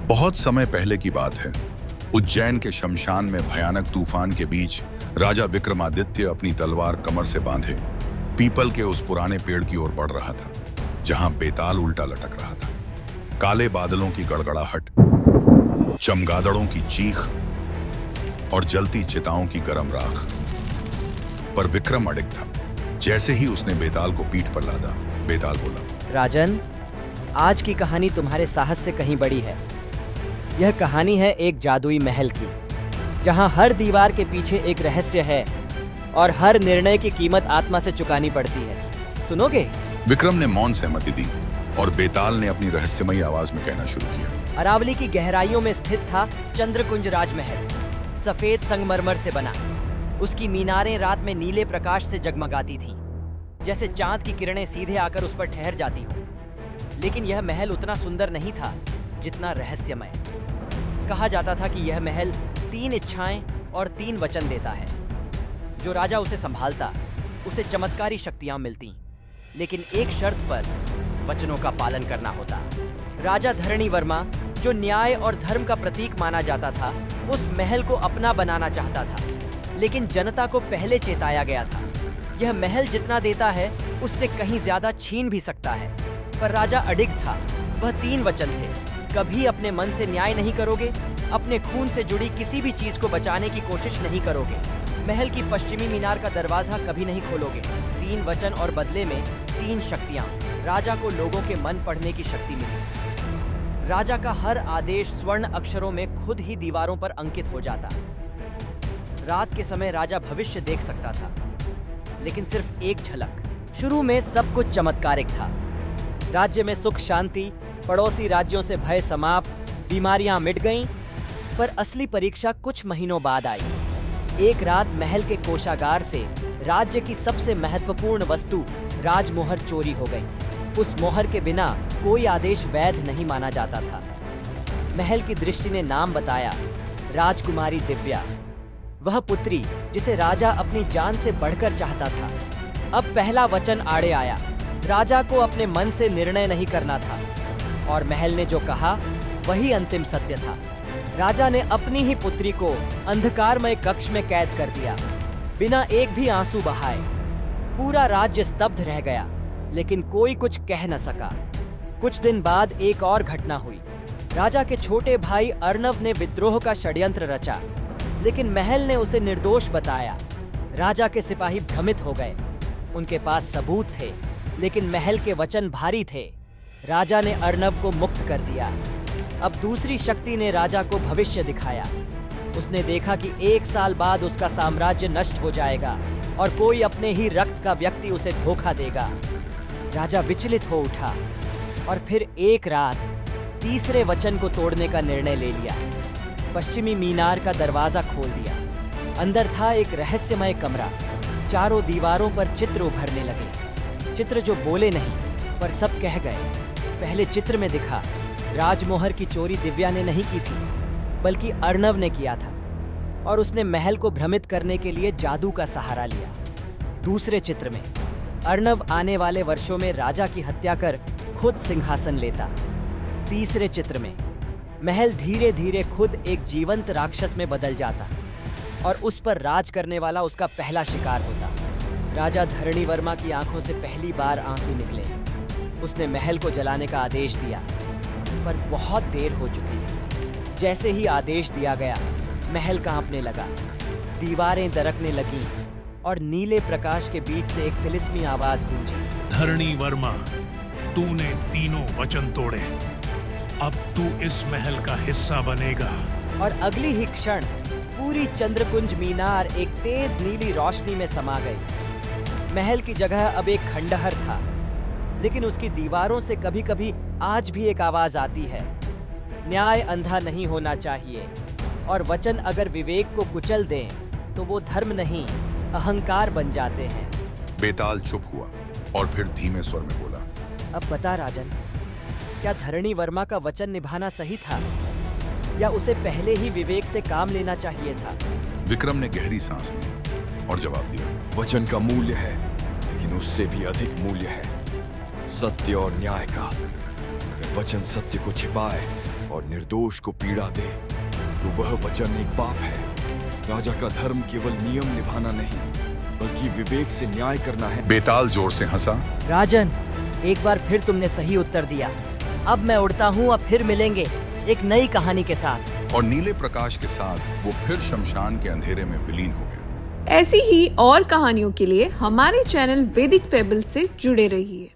बहुत समय पहले की बात है। उज्जैन के शमशान में भयानक तूफान के बीच राजा विक्रमादित्य अपनी तलवार कमर से बांधे पीपल के उस पुराने पेड़ की ओर बढ़ रहा था, जहां बेताल उल्टा लटक रहा था। काले बादलों की गड़गड़ाहट, चमगादड़ों की चीख और जलती चिताओं की गरम राख। पर विक्रम अडिग था। जैसे ही उसने बेताल को पीठ पर लादा, बेताल बोला, राजन, आज की कहानी तुम्हारे साहस से कहीं बड़ी है। यह कहानी है एक जादुई महल की, जहां हर दीवार के पीछे एक रहस्य है और हर निर्णय की कीमत आत्मा से चुकानी पड़ती है। सुनोगे? विक्रम ने मौन सहमति दी और बेताल ने अपनी रहस्यमयी आवाज में कहना शुरू किया। अरावली की गहराइयों में स्थित था चंद्रकुंज राजमहल, सफेद संगमरमर से बना। उसकी मीनारें रात में नीले प्रकाश से जगमगाती थीं, जैसे चांद की किरणें सीधे आकर उस पर ठहर जाती हों। लेकिन यह महल उतना सुंदर नहीं था जितना रहस्यमय। कहा जाता था कि यह महल 3 इच्छाएं और 3 वचन देता है। जो राजा उसे संभालता, उसे चमत्कारी शक्तियां मिलती, लेकिन एक शर्त पर वचनों का पालन करना होता। राजा धरणी वर्मा, जो न्याय और धर्म का प्रतीक माना जाता था, उस महल को अपना बनाना चाहता था, लेकिन जनता को पहले चेताया गया था। यह महल जितना देता है, उससे कहीं ज्यादा छीन भी सकता है। पर राजा अडिग था। वह 3 वचन थे। कभी अपने मन से न्याय नहीं करोगे, अपने खून से जुड़ी किसी भी चीज को बचाने की कोशिश नहीं करोगे, महल की पश्चिमी मीनार का दरवाजा कभी नहीं खोलोगे। 3 वचन और बदले में 3 शक्तियां। राजा को लोगों के मन पढ़ने की शक्ति मिली। राजा का हर आदेश स्वर्ण अक्षरों में खुद ही दीवारों पर अंकित हो जाता। रात के समय राजा भविष्य देख सकता था, लेकिन सिर्फ एक झलक। शुरू में सब कुछ चमत्कारिक था। राज्य में सुख शांति, पड़ोसी राज्यों से भय समाप्त, बीमारियां मिट गईं। पर असली परीक्षा कुछ महीनों बाद आई। एक रात महल के कोषागार से राज्य की सबसे महत्वपूर्ण वस्तु राजमोहर चोरी हो गई। उस मोहर के बिना कोई आदेश वैध नहीं माना जाता था। महल की दृष्टि ने नाम बताया, राजकुमारी दिव्या, वह पुत्री जिसे राजा अपनी जान से बढ़कर चाहता था। अब पहला वचन आड़े आया। राजा को अपने मन से निर्णय नहीं करना था, और महल ने जो कहा वही अंतिम सत्य था। राजा ने अपनी ही पुत्री को अंधकारमय कक्ष में कैद कर दिया, बिना एक भी आंसू बहाए। पूरा राज्य स्तब्ध रह गया, लेकिन कोई कुछ कह न सका। कुछ दिन बाद एक और घटना हुई। राजा के छोटे भाई अर्णव ने विद्रोह का षड्यंत्र रचा, लेकिन महल ने उसे निर्दोष बताया। राजा के सिपाही भ्रमित हो गए। उनके पास सबूत थे, लेकिन महल के वचन भारी थे। राजा ने अर्णव को मुक्त कर दिया। अब दूसरी शक्ति ने राजा को भविष्य दिखाया। उसने देखा कि 1 साल बाद उसका साम्राज्य नष्ट हो जाएगा और कोई अपने ही रक्त का व्यक्ति उसे धोखा देगा। राजा विचलित हो उठा और फिर एक रात तीसरे वचन को तोड़ने का निर्णय ले लिया। पश्चिमी मीनार का दरवाजा खोल दिया। अंदर था एक रहस्यमय कमरा। चारों दीवारों पर चित्र उभरने लगे। चित्र जो बोले नहीं, पर सब कह गए। पहले चित्र में दिखा, राजमोहर की चोरी दिव्या ने नहीं की थी, बल्कि अर्णव ने किया था, और उसने महल को भ्रमित करने के लिए जादू का सहारा लिया। दूसरे चित्र में अर्णव आने वाले वर्षों में राजा की हत्या कर खुद सिंहासन लेता। तीसरे चित्र में महल धीरे धीरे खुद एक जीवंत राक्षस में बदल जाता, और उस पर राज करने वाला उसका पहला शिकार होता। राजा धरणी वर्मा की आंखों से पहली बार आंसू निकले। उसने महल को जलाने का आदेश दिया, पर बहुत देर हो चुकी थी। जैसे ही आदेश दिया गया, महल कांपने लगा, दीवारें दरकने लगीं, और नीले प्रकाश के बीच से एक तिलिस्मी आवाज गूंजी, धरणी वर्मा, तूने 3 वचन तोड़े। अब तू इस महल का हिस्सा बनेगा। और अगली ही क्षण पूरी चंद्रकुंज मीनार एक तेज नीली रोशनी में समा गई। महल की जगह अब एक खंडहर था, लेकिन उसकी दीवारों से कभी कभी आज भी एक आवाज आती है, न्याय अंधा नहीं होना चाहिए, और वचन अगर विवेक को कुचल दें तो वो धर्म नहीं, अहंकार बन जाते हैं। बेताल चुप हुआ और फिर धीमे स्वर में बोला, अब बता राजन, क्या धरणी वर्मा का वचन निभाना सही था, या उसे पहले ही विवेक से काम लेना चाहिए था? विक्रम ने गहरी सांस ली और जवाब दिया, वचन का मूल्य है, लेकिन उससे भी अधिक मूल्य है सत्य और न्याय का। अगर वचन सत्य को छिपाए और निर्दोष को पीड़ा दे तो वह वचन एक पाप है। राजा का धर्म केवल नियम निभाना नहीं, बल्कि विवेक से न्याय करना है। बेताल जोर से हंसा। राजन, एक बार फिर तुमने सही उत्तर दिया। अब मैं उड़ता हूँ और फिर मिलेंगे एक नई कहानी के साथ। और नीले प्रकाश के साथ वो फिर शमशान के अंधेरे में विलीन हो गया। ऐसी ही और कहानियों के लिए हमारे चैनल वैदिक फेबल से जुड़े रहिए।